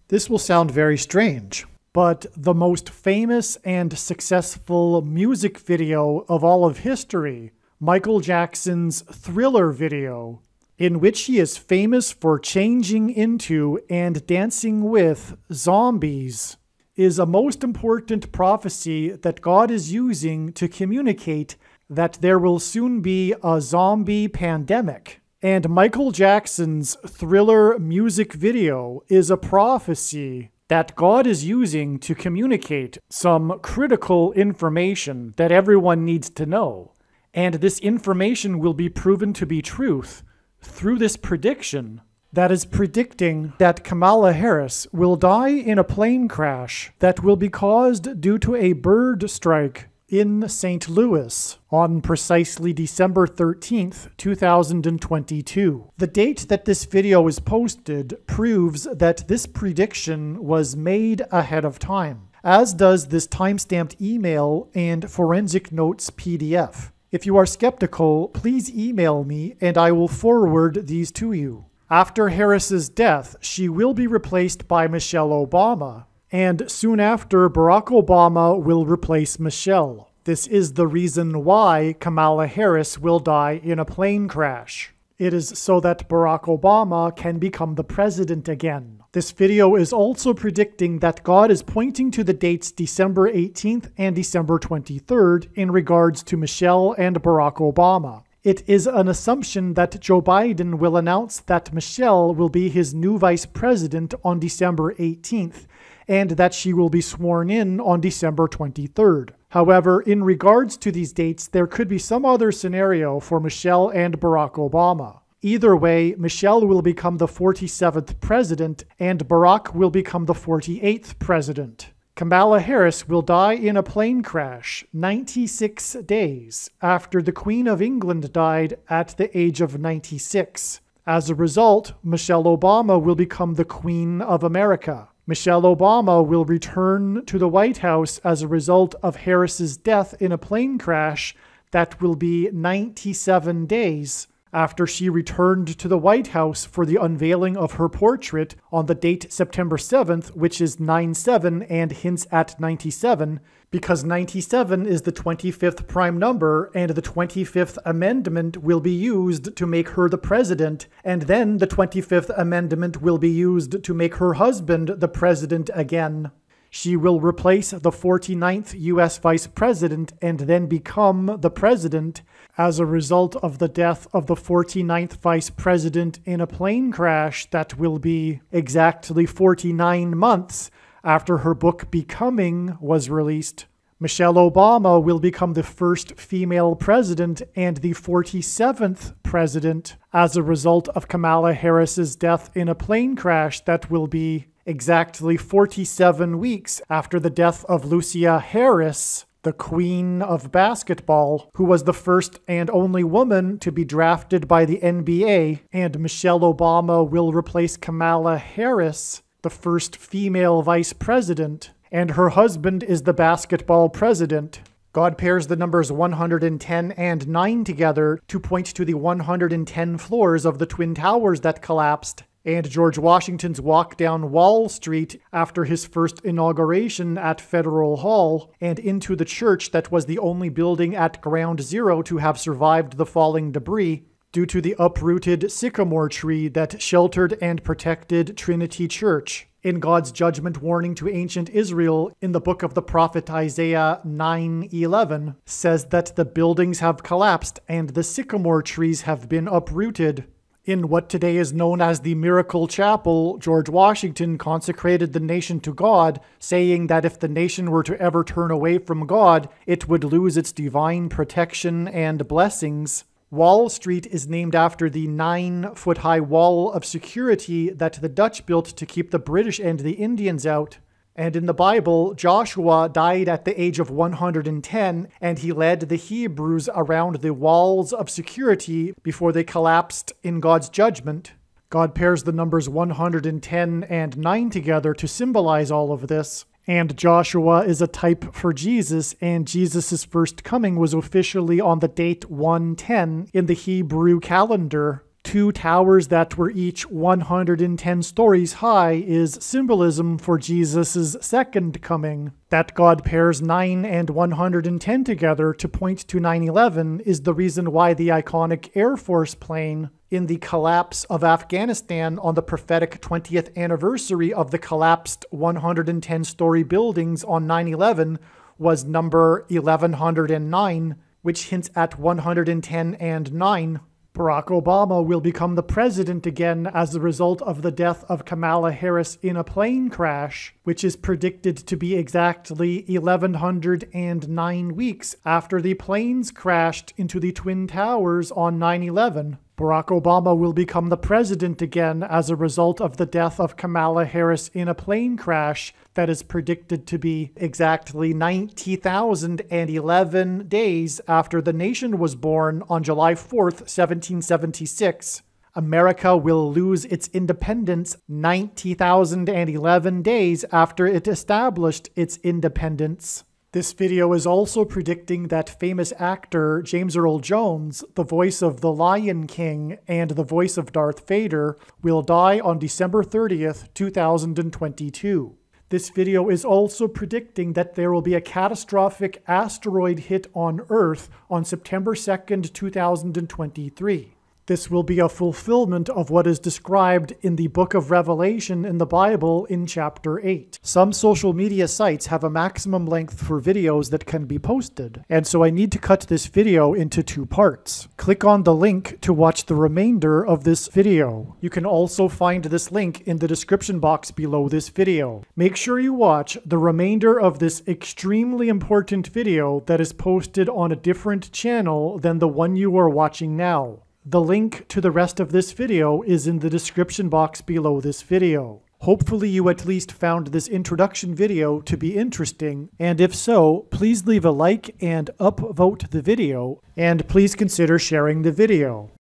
This will sound very strange, but the most famous and successful music video of all of history, Michael Jackson's Thriller video, in which he is famous for changing into and dancing with zombies, is a most important prophecy that God is using to communicate that there will soon be a zombie pandemic. And Michael Jackson's Thriller music video is a prophecy that God is using to communicate some critical information that everyone needs to know. And this information will be proven to be truth through this prediction that is predicting that Kamala Harris will die in a plane crash that will be caused due to a bird strike in St. Louis on precisely December 13th, 2022. The date that this video is posted proves that this prediction was made ahead of time, as does this timestamped email and forensic notes PDF. If you are skeptical, please email me and I will forward these to you. After Harris's death, she will be replaced by Michelle Obama, and soon after, Barack Obama will replace Michelle. This is the reason why Kamala Harris will die in a plane crash. It is so that Barack Obama can become the president again. This video is also predicting that God is pointing to the dates December 18th and December 23rd in regards to Michelle and Barack Obama. It is an assumption that Joe Biden will announce that Michelle will be his new vice president on December 18th, and that she will be sworn in on December 23rd. However, in regards to these dates, there could be some other scenario for Michelle and Barack Obama. Either way, Michelle will become the 47th president, and Barack will become the 48th president. Kamala Harris will die in a plane crash 96 days after the Queen of England died at the age of 96. As a result, Michelle Obama will become the Queen of America. Michelle Obama will return to the White House as a result of Harris's death in a plane crash that will be 97 days after she returned to the White House for the unveiling of her portrait on the date September 7th, which is 9/7 and hints at 97, because 97 is the 25th prime number, and the 25th Amendment will be used to make her the president, and then the 25th Amendment will be used to make her husband the president again. She will replace the 49th U.S. Vice President and then become the President as a result of the death of the 49th Vice President in a plane crash that will be exactly 49 months after her book Becoming was released. Michelle Obama will become the first female president and the 47th president as a result of Kamala Harris's death in a plane crash that will be exactly 47 weeks after the death of Lucia Harris, the queen of basketball, who was the first and only woman to be drafted by the NBA, and Michelle Obama will replace Kamala Harris, the first female vice president, and her husband is the basketball president. God pairs the numbers 110 and 9 together to point to the 110 floors of the Twin Towers that collapsed, and George Washington's walk down Wall Street after his first inauguration at Federal Hall, and into the church that was the only building at Ground Zero to have survived the falling debris due to the uprooted sycamore tree that sheltered and protected Trinity Church. In God's judgment warning to ancient Israel in the book of the prophet Isaiah 9:11 says that the buildings have collapsed and the sycamore trees have been uprooted. In what today is known as the Miracle Chapel, George Washington consecrated the nation to God, saying that if the nation were to ever turn away from God, it would lose its divine protection and blessings. Wall Street is named after the 9-foot-high wall of security that the Dutch built to keep the British and the Indians out. And in the Bible, Joshua died at the age of 110, and he led the Hebrews around the walls of security before they collapsed in God's judgment. God pairs the numbers 110 and 9 together to symbolize all of this. And Joshua is a type for Jesus, and Jesus' first coming was officially on the date 110 in the Hebrew calendar. 2 towers that were each 110 stories high is symbolism for Jesus' second coming. That God pairs 9 and 110 together to point to 9/11 is the reason why the iconic Air Force plane in the collapse of Afghanistan on the prophetic 20th anniversary of the collapsed 110-story buildings on 9/11 was number 1109, which hints at 110 and 9. Barack Obama will become the president again as a result of the death of Kamala Harris in a plane crash, which is predicted to be exactly 1,109 weeks after the planes crashed into the Twin Towers on 9/11. Barack Obama will become the president again as a result of the death of Kamala Harris in a plane crash that is predicted to be exactly 90,011 days after the nation was born on July 4th, 1776. America will lose its independence 90,011 days after it established its independence. This video is also predicting that famous actor James Earl Jones, the voice of the Lion King and the voice of Darth Vader, will die on December 30th, 2022. This video is also predicting that there will be a catastrophic asteroid hit on Earth on September 2nd, 2023. This will be a fulfillment of what is described in the book of Revelation in the Bible in chapter 8. Some social media sites have a maximum length for videos that can be posted, and so I need to cut this video into 2 parts. Click on the link to watch the remainder of this video. You can also find this link in the description box below this video. Make sure you watch the remainder of this extremely important video that is posted on a different channel than the one you are watching now. The link to the rest of this video is in the description box below this video. Hopefully you at least found this introduction video to be interesting, and if so, please leave a like and upvote the video, and please consider sharing the video.